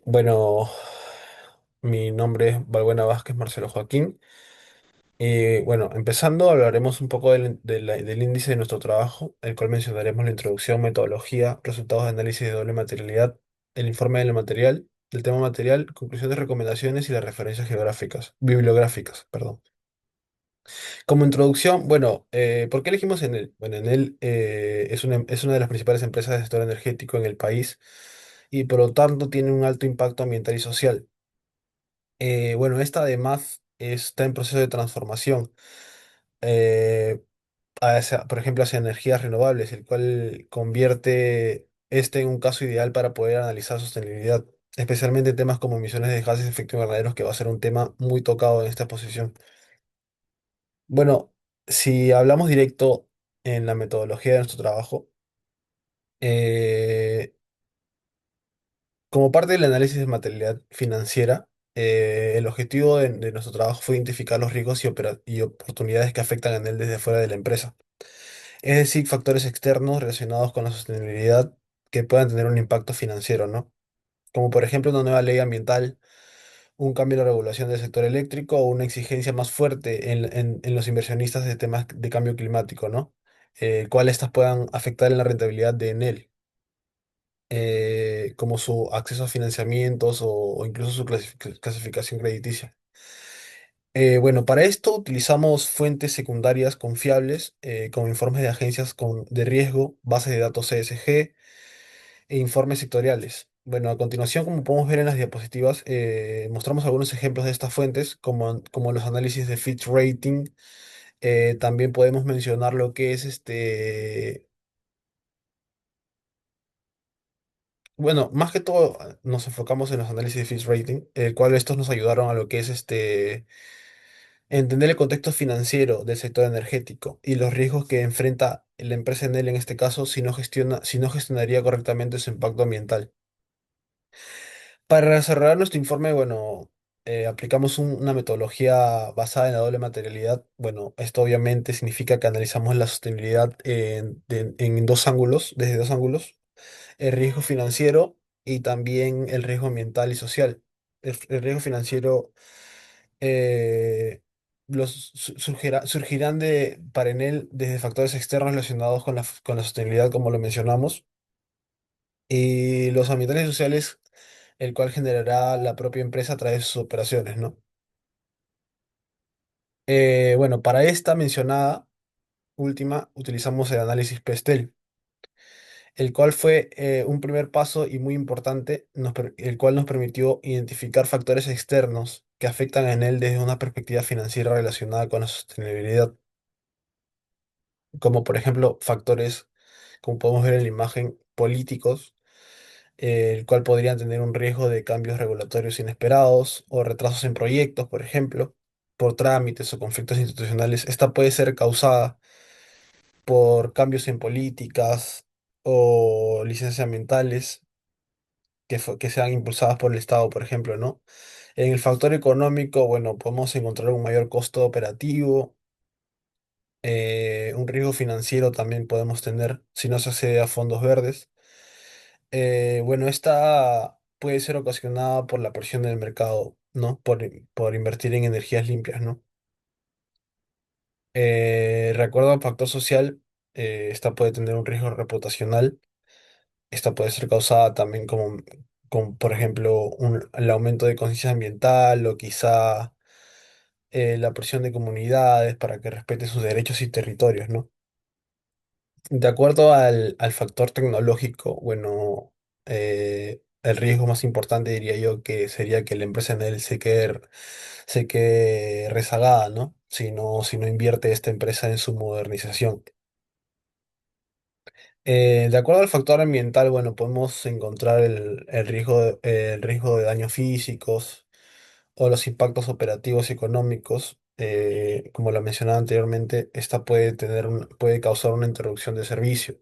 Bueno, mi nombre es Balbuena Vázquez Marcelo Joaquín. Y bueno, empezando, hablaremos un poco del índice de nuestro trabajo, el cual mencionaremos la introducción, metodología, resultados de análisis de doble materialidad, el informe del material, del tema material, conclusiones, recomendaciones y las referencias geográficas, bibliográficas, perdón. Como introducción, bueno, ¿por qué elegimos en él? Bueno, en él es una de las principales empresas de sector energético en el país y por lo tanto tiene un alto impacto ambiental y social. Bueno, esta además está en proceso de transformación, eh, por ejemplo, hacia energías renovables, el cual convierte este en un caso ideal para poder analizar sostenibilidad, especialmente en temas como emisiones de gases de efecto invernadero, que va a ser un tema muy tocado en esta posición. Bueno, si hablamos directo en la metodología de nuestro trabajo, eh, como parte del análisis de materialidad financiera, el objetivo de nuestro trabajo fue identificar los riesgos y oportunidades que afectan a él desde fuera de la empresa. Es decir, factores externos relacionados con la sostenibilidad que puedan tener un impacto financiero, ¿no? Como por ejemplo una nueva ley ambiental, un cambio en la regulación del sector eléctrico o una exigencia más fuerte en los inversionistas de temas de cambio climático, ¿no? Cuál estas puedan afectar en la rentabilidad de Enel, como su acceso a financiamientos o incluso su clasificación crediticia. Bueno, para esto utilizamos fuentes secundarias confiables, como informes de agencias de riesgo, bases de datos ESG e informes sectoriales. Bueno, a continuación, como podemos ver en las diapositivas, mostramos algunos ejemplos de estas fuentes, como los análisis de Fitch Rating. También podemos mencionar lo que es bueno, más que todo nos enfocamos en los análisis de Fitch Rating, el cual estos nos ayudaron a lo que es entender el contexto financiero del sector energético y los riesgos que enfrenta la empresa en él en este caso si no gestionaría correctamente su impacto ambiental. Para desarrollar nuestro informe, bueno, aplicamos una metodología basada en la doble materialidad. Bueno, esto obviamente significa que analizamos la sostenibilidad en dos ángulos, desde dos ángulos, el riesgo financiero y también el riesgo ambiental y social. El riesgo financiero surgirán para Enel desde factores externos relacionados con la sostenibilidad, como lo mencionamos, y los ambientales y sociales, el cual generará la propia empresa a través de sus operaciones, ¿no? Bueno, para esta mencionada última utilizamos el análisis PESTEL, el cual fue un primer paso y muy importante, el cual nos permitió identificar factores externos que afectan a Enel desde una perspectiva financiera relacionada con la sostenibilidad, como por ejemplo factores, como podemos ver en la imagen, políticos, el cual podrían tener un riesgo de cambios regulatorios inesperados o retrasos en proyectos, por ejemplo, por trámites o conflictos institucionales. Esta puede ser causada por cambios en políticas o licencias ambientales que sean impulsadas por el Estado, por ejemplo, ¿no? En el factor económico, bueno, podemos encontrar un mayor costo operativo, un riesgo financiero también podemos tener si no se accede a fondos verdes. Bueno, esta puede ser ocasionada por la presión del mercado, ¿no? Por invertir en energías limpias, ¿no? Recuerdo al factor social, esta puede tener un riesgo reputacional. Esta puede ser causada también con por ejemplo, el aumento de conciencia ambiental o quizá la presión de comunidades para que respeten sus derechos y territorios, ¿no? De acuerdo al factor tecnológico, bueno, el riesgo más importante diría yo que sería que la empresa en él se quede rezagada, ¿no? Si no invierte esta empresa en su modernización. De acuerdo al factor ambiental, bueno, podemos encontrar el riesgo de daños físicos o los impactos operativos y económicos. Como lo mencionaba anteriormente, esta puede causar una interrupción de servicio.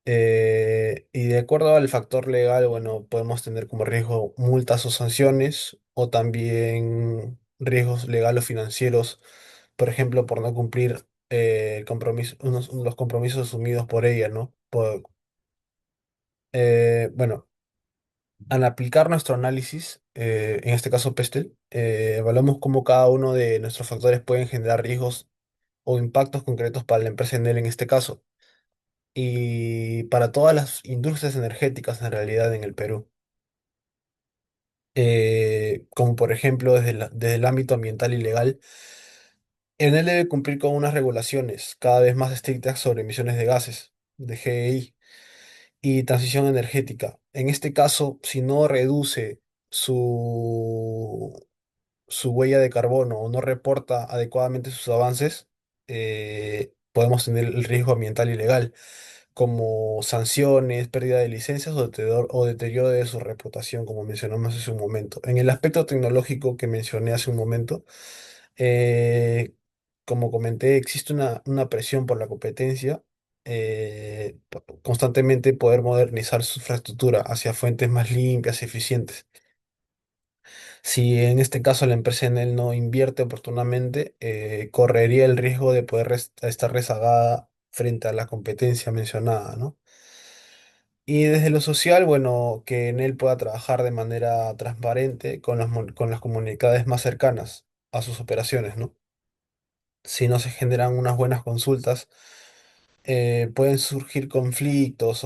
Y de acuerdo al factor legal, bueno, podemos tener como riesgo multas o sanciones, o también riesgos legales o financieros, por ejemplo, por no cumplir los compromisos asumidos por ella, ¿no? Bueno, Al aplicar nuestro análisis, en este caso Pestel, evaluamos cómo cada uno de nuestros factores pueden generar riesgos o impactos concretos para la empresa Enel en este caso, y para todas las industrias energéticas en realidad en el Perú. Como por ejemplo desde el ámbito ambiental y legal, Enel debe cumplir con unas regulaciones cada vez más estrictas sobre emisiones de gases, de GEI, y transición energética. En este caso, si no reduce su su huella de carbono o no reporta adecuadamente sus avances, podemos tener el riesgo ambiental y legal, como sanciones, pérdida de licencias o deterioro de su reputación, como mencionamos hace un momento. En el aspecto tecnológico que mencioné hace un momento, eh, como comenté, existe una presión por la competencia. Constantemente poder modernizar su infraestructura hacia fuentes más limpias y eficientes. Si en este caso la empresa en él no invierte oportunamente, correría el riesgo de poder estar rezagada frente a la competencia mencionada, ¿no? Y desde lo social, bueno, que en él pueda trabajar de manera transparente con con las comunidades más cercanas a sus operaciones, ¿no? Si no se generan unas buenas consultas, pueden surgir conflictos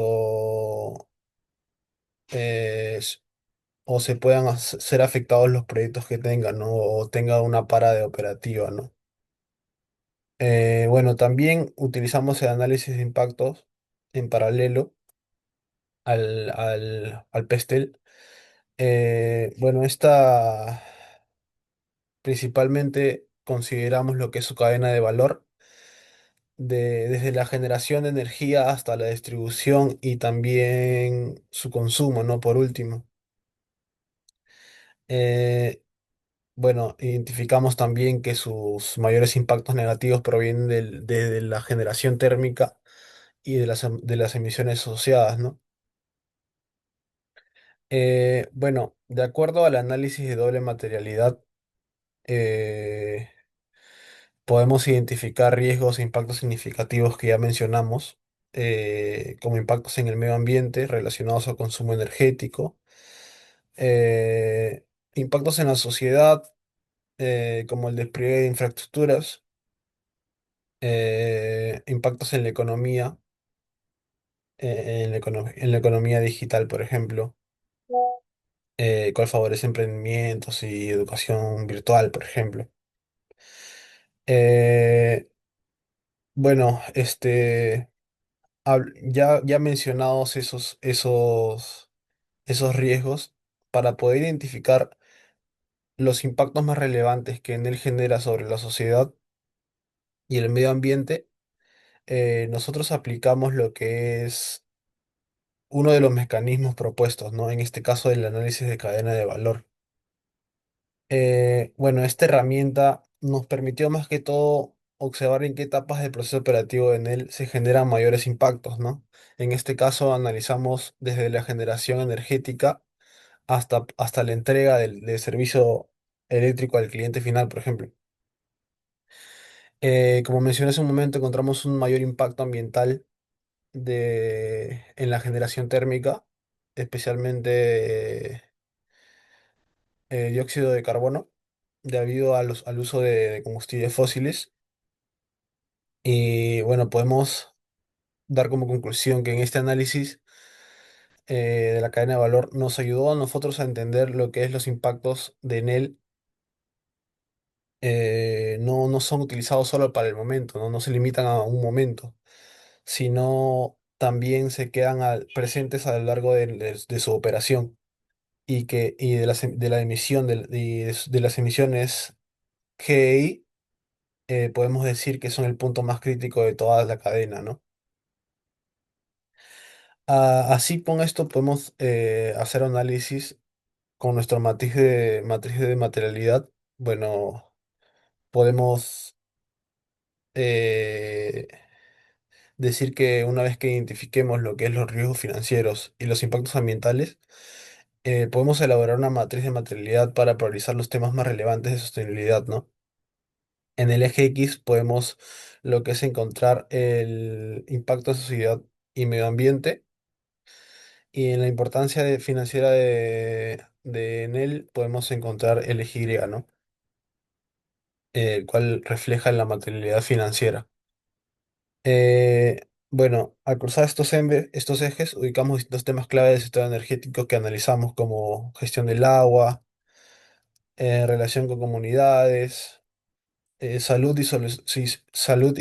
eh, o se puedan ser afectados los proyectos que tengan, ¿no? O tenga una parada de operativa, ¿no? Bueno, también utilizamos el análisis de impactos en paralelo al PESTEL. Bueno, esta principalmente consideramos lo que es su cadena de valor, desde la generación de energía hasta la distribución y también su consumo, ¿no? Por último. Eh, Bueno, identificamos también que sus mayores impactos negativos provienen de la generación térmica y de las emisiones asociadas, ¿no? Bueno, de acuerdo al análisis de doble materialidad, eh, podemos identificar riesgos e impactos significativos que ya mencionamos, como impactos en el medio ambiente relacionados al consumo energético, eh, impactos en la sociedad, como el despliegue de infraestructuras, impactos en la economía, en la economía digital, por ejemplo, cual favorece emprendimientos y educación virtual, por ejemplo. Eh, bueno, ya mencionados esos riesgos, para poder identificar los impactos más relevantes que en él genera sobre la sociedad y el medio ambiente, nosotros aplicamos lo que es uno de los mecanismos propuestos, ¿no? En este caso, el análisis de cadena de valor. Bueno, esta herramienta nos permitió más que todo observar en qué etapas del proceso operativo en él se generan mayores impactos, ¿no? En este caso, analizamos desde la generación energética hasta la entrega del servicio eléctrico al cliente final, por ejemplo. Como mencioné hace un momento, encontramos un mayor impacto ambiental en la generación térmica, especialmente dióxido de carbono, debido al uso de combustibles fósiles. Y bueno, podemos dar como conclusión que en este análisis de la cadena de valor nos ayudó a nosotros a entender lo que es los impactos de Enel. No son utilizados solo para el momento, ¿no? No se limitan a un momento, sino también se quedan presentes a lo largo de su operación y de la emisión de las emisiones GEI, podemos decir que son el punto más crítico de toda la cadena, ¿no? Así con esto podemos hacer análisis con nuestra matriz de materialidad. Bueno, podemos eh, decir que una vez que identifiquemos lo que es los riesgos financieros y los impactos ambientales, podemos elaborar una matriz de materialidad para priorizar los temas más relevantes de sostenibilidad, ¿no? En el eje X podemos lo que es encontrar el impacto en sociedad y medio ambiente. Y en la importancia financiera de Enel podemos encontrar el eje Y, ¿no? El cual refleja la materialidad financiera. Bueno, al cruzar estos ejes, ubicamos distintos temas clave del sector energético que analizamos como gestión del agua, relación con comunidades, salud y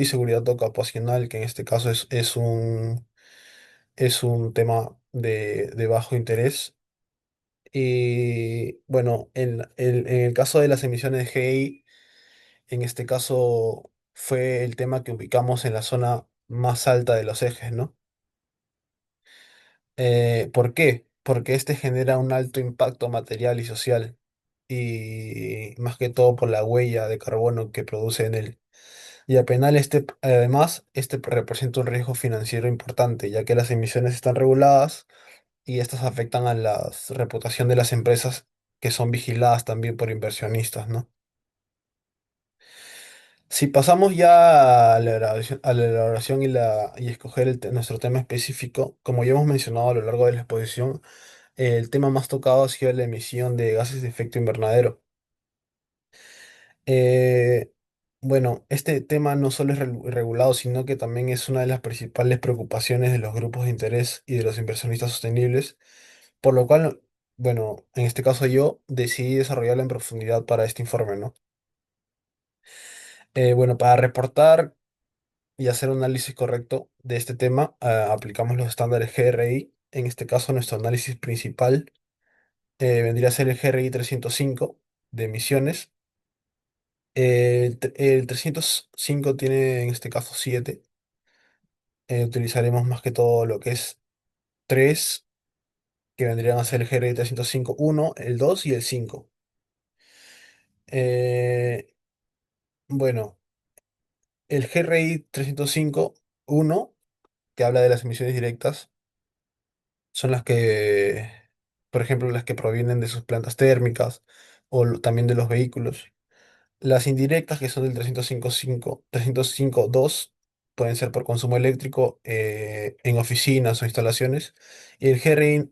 seguridad ocupacional, que en este caso es un tema de bajo interés. Y bueno, en el caso de las emisiones de GI, en este caso fue el tema que ubicamos en la zona más alta de los ejes, ¿no? ¿Por qué? Porque este genera un alto impacto material y social, y más que todo por la huella de carbono que produce en él. Y además, este representa un riesgo financiero importante, ya que las emisiones están reguladas y estas afectan a la reputación de las empresas que son vigiladas también por inversionistas, ¿no? Si pasamos ya a la elaboración y escoger nuestro tema específico, como ya hemos mencionado a lo largo de la exposición, el tema más tocado ha sido la emisión de gases de efecto invernadero. Eh, bueno, este tema no solo es regulado, sino que también es una de las principales preocupaciones de los grupos de interés y de los inversionistas sostenibles, por lo cual, bueno, en este caso yo decidí desarrollarla en profundidad para este informe, ¿no? Bueno, para reportar y hacer un análisis correcto de este tema, aplicamos los estándares GRI. En este caso, nuestro análisis principal vendría a ser el GRI 305 de emisiones. El 305 tiene en este caso 7. Utilizaremos más que todo lo que es 3, que vendrían a ser el GRI 305 uno, el 2 y el 5. Eh, bueno, el GRI 305 uno, que habla de las emisiones directas, son las que, por ejemplo, las que provienen de sus plantas térmicas o también de los vehículos. Las indirectas, que son del 305.2, pueden ser por consumo eléctrico en oficinas o instalaciones. Y el GRI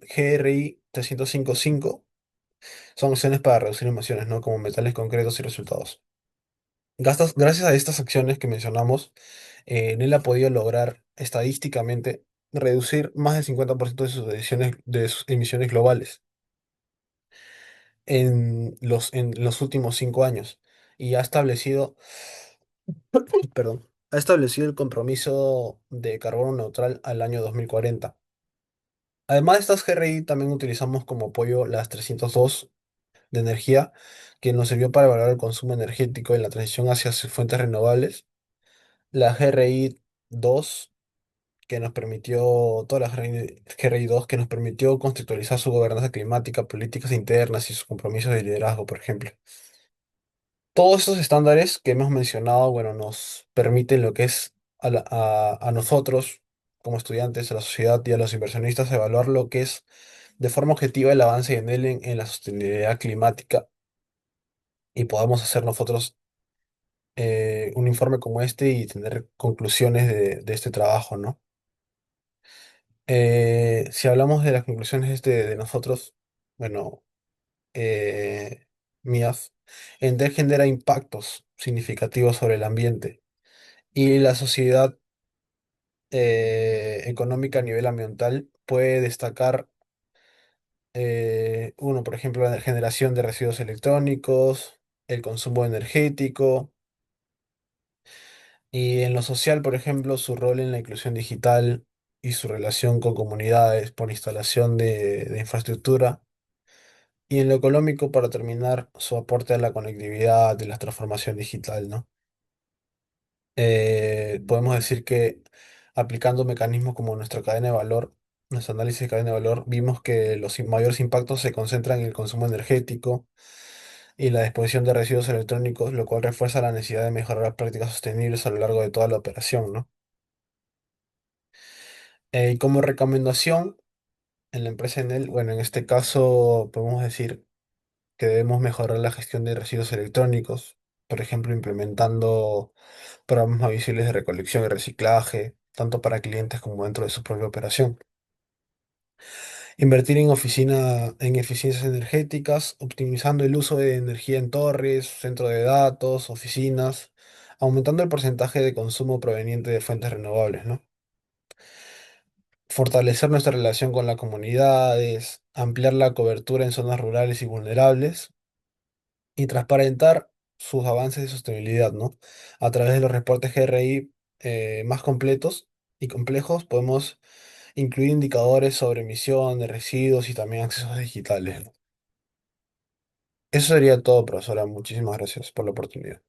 305.5 son acciones para reducir emisiones, ¿no? Como metales concretos y resultados. Gracias a estas acciones que mencionamos, Enel ha podido lograr estadísticamente reducir más del 50% de sus emisiones globales en los últimos 5 años, y ha establecido el compromiso de carbono neutral al año 2040. Además de estas GRI, también utilizamos como apoyo las 302 de energía, que nos sirvió para evaluar el consumo energético en la transición hacia fuentes renovables. La GRI 2, que nos permitió, toda la GRI 2, que nos permitió conceptualizar su gobernanza climática, políticas internas y sus compromisos de liderazgo, por ejemplo. Todos estos estándares que hemos mencionado, bueno, nos permiten lo que es a nosotros, como estudiantes, a la sociedad y a los inversionistas, evaluar lo que es de forma objetiva el avance en él en la sostenibilidad climática, y podamos hacer nosotros un informe como este y tener conclusiones de este trabajo, ¿no? Si hablamos de las conclusiones de nosotros, bueno, mías, Entel genera impactos significativos sobre el ambiente y la sociedad, económica a nivel ambiental. Puede destacar, uno, por ejemplo, la generación de residuos electrónicos, el consumo energético, y en lo social, por ejemplo, su rol en la inclusión digital y su relación con comunidades por instalación de infraestructura. Y en lo económico, para terminar, su aporte a la conectividad y la transformación digital, ¿no? Podemos decir que aplicando mecanismos como nuestra cadena de valor, nuestro análisis de cadena de valor, vimos que los mayores impactos se concentran en el consumo energético y la disposición de residuos electrónicos, lo cual refuerza la necesidad de mejorar las prácticas sostenibles a lo largo de toda la operación, ¿no? Y como recomendación, en la empresa Enel, bueno, en este caso podemos decir que debemos mejorar la gestión de residuos electrónicos, por ejemplo, implementando programas más visibles de recolección y reciclaje, tanto para clientes como dentro de su propia operación. Invertir en eficiencias energéticas, optimizando el uso de energía en torres, centro de datos, oficinas, aumentando el porcentaje de consumo proveniente de fuentes renovables, ¿no? Fortalecer nuestra relación con las comunidades, ampliar la cobertura en zonas rurales y vulnerables y transparentar sus avances de sostenibilidad, ¿no? A través de los reportes GRI más completos y complejos podemos incluir indicadores sobre emisiones, residuos y también accesos digitales, ¿no? Eso sería todo, profesora. Muchísimas gracias por la oportunidad.